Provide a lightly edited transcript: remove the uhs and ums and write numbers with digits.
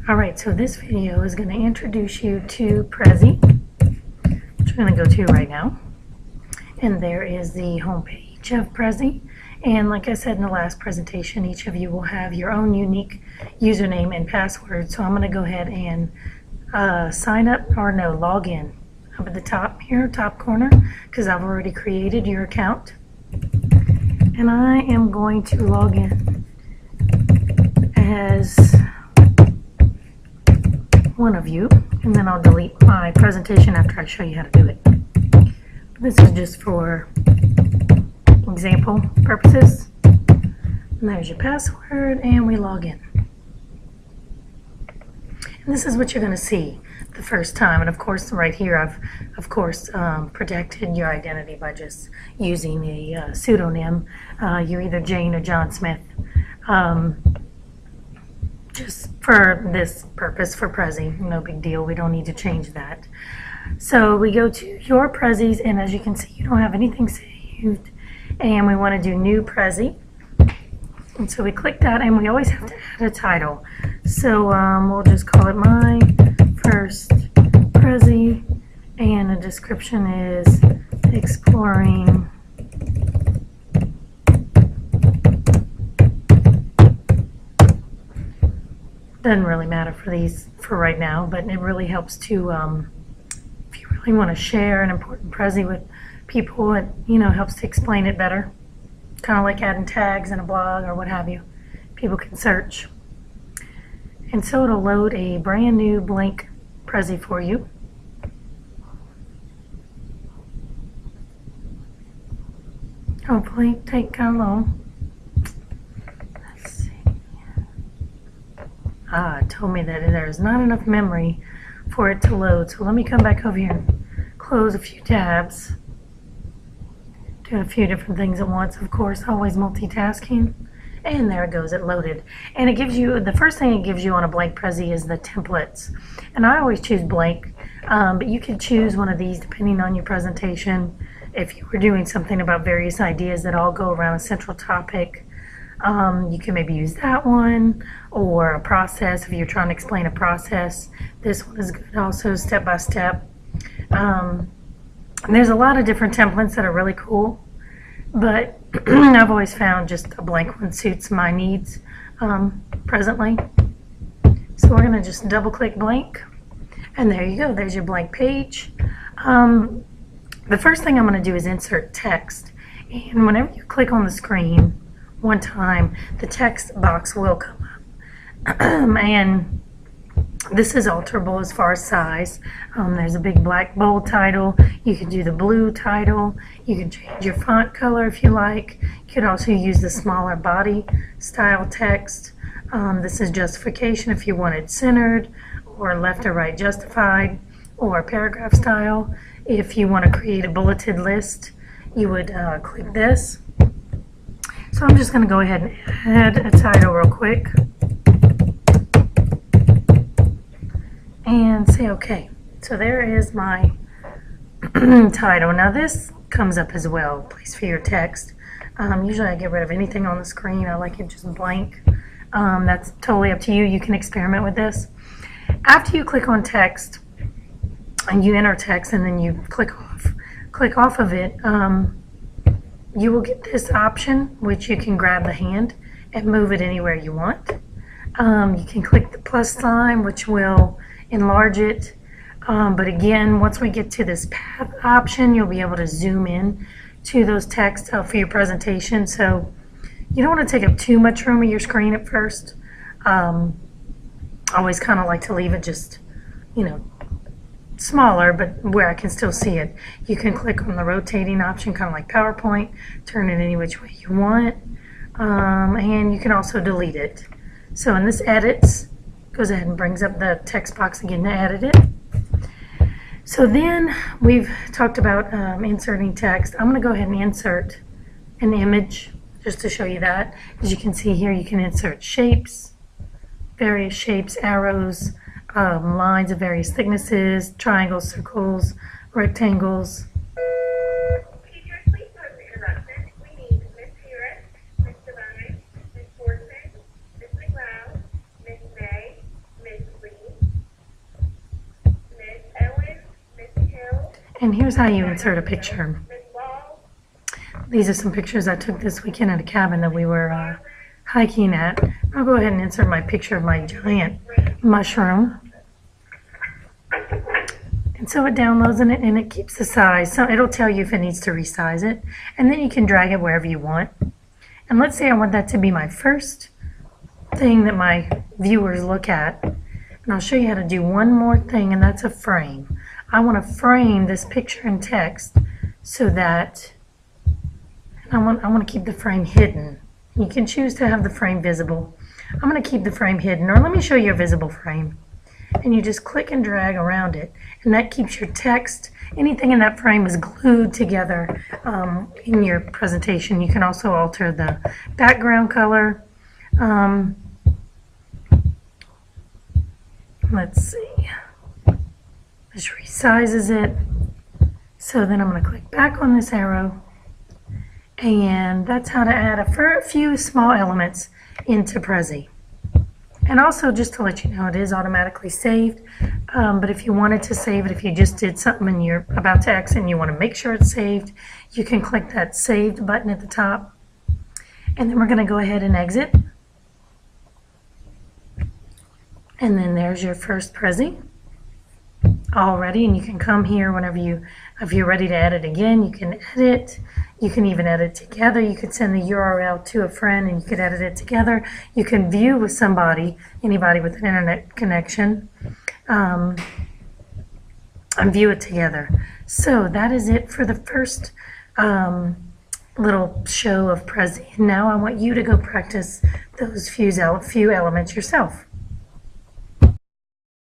Alright, so this video is going to introduce you to Prezi, which I'm going to go to right now. And there is the home page of Prezi. And like I said in the last presentation, each of you will have your own unique username and password. So I'm going to go ahead and log in up at the top here, top corner, because I've already created your account. And I am going to log in as one of you, and then I'll delete my presentation after I show you how to do it. This is just for example purposes. And there's your password, and we log in. And this is what you're going to see the first time. And of course, right here, I've protected your identity by just using a pseudonym. You're either Jane or John Smith. Just for this purpose, for Prezi, no big deal. We don't need to change that. So we go to your Prezis, and as you can see, you don't have anything saved. And we want to do new Prezi. And so we click that, and we always have to add a title. So we'll just call it My First Prezi, and the description is Exploring Doesn't really matter for these for right now, but it really helps to, if you really want to share an important Prezi with people, it helps to explain it better. Kind of like adding tags in a blog or what have you. People can search. And so it'll load a brand new blank Prezi for you. Hopefully take kind of long. It told me that there's not enough memory for it to load. So let me come back over here and close a few tabs. Do a few different things at once, of course, always multitasking. And there it goes, it loaded. And it gives you, the first thing it gives you on a blank Prezi is the templates. And I always choose blank, but you could choose one of these depending on your presentation. If you were doing something about various ideas that all go around a central topic, you can maybe use that one, or a process if you're trying to explain a process. This one is good also, step by step. There's a lot of different templates that are really cool, but I've always found just a blank one suits my needs presently. So we're going to just double click blank, and there you go, there's your blank page. The first thing I'm going to do is insert text, and whenever you click on the screen one time, the text box will come up. And this is alterable as far as size. There's a big black bold title. You can do the blue title. You can change your font color if you like. You could also use the smaller body style text. This is justification if you want it centered, or left or right justified, or paragraph style. If you want to create a bulleted list, you would click this. So I'm just going to go ahead and add a title real quick and say OK. So there is my title. Now this comes up as well, place for your text. Usually I get rid of anything on the screen. I like it just blank. That's totally up to you. You can experiment with this. After you click on text and you enter text and then you click off of it, you will get this option, which you can grab the hand and move it anywhere you want. You can click the plus sign, which will enlarge it. But again, once we get to this path option, you'll be able to zoom in to those texts for your presentation. So you don't want to take up too much room of your screen at first. I always kind of like to leave it just, smaller, but where I can still see it. You can click on the rotating option, kind of like PowerPoint, turn it any which way you want, and you can also delete it. So in this edits, goes ahead and brings up the text box again to edit it. So then we've talked about inserting text. I'm going to go ahead and insert an image just to show you that. As you can see here, you can insert shapes, various shapes, arrows, lines of various thicknesses, triangles, circles, rectangles. Teachers, please note the interruption. We need Miss Harris, Miss Devine, Miss Fortson, Miss McLeod, Miss May, Miss And here's how you insert a picture. Ms. Wall, These are some pictures I took this weekend at a cabin that we were hiking at. I'll go ahead and insert my picture of my giant mushroom. And so it downloads in it and it keeps the size. So it'll tell you if it needs to resize it. And then you can drag it wherever you want. And let's say I want that to be my first thing that my viewers look at. And I'll show you how to do one more thing, and that's a frame. I want to frame this picture and text so that I want to keep the frame hidden. You can choose to have the frame visible. I'm going to keep the frame hidden, or let me show you a visible frame. And you just click and drag around it, and that keeps your text, anything in that frame is glued together in your presentation. You can also alter the background color. Let's see, this resizes it. So then I'm going to click back on this arrow, and that's how to add a few small elements into Prezi. And also, just to let you know, it is automatically saved, but if you wanted to save it, if you just did something and you're about to exit and you want to make sure it's saved, you can click that saved button at the top. And then we're going to go ahead and exit. And then there's your first Prezi all ready, and you can come here whenever if you're ready to edit again, you can edit. You can even edit together. You could send the URL to a friend and you could edit it together. You can view with somebody, anybody with an internet connection, and view it together. So that is it for the first little show of Prezi. Now I want you to go practice those few elements yourself.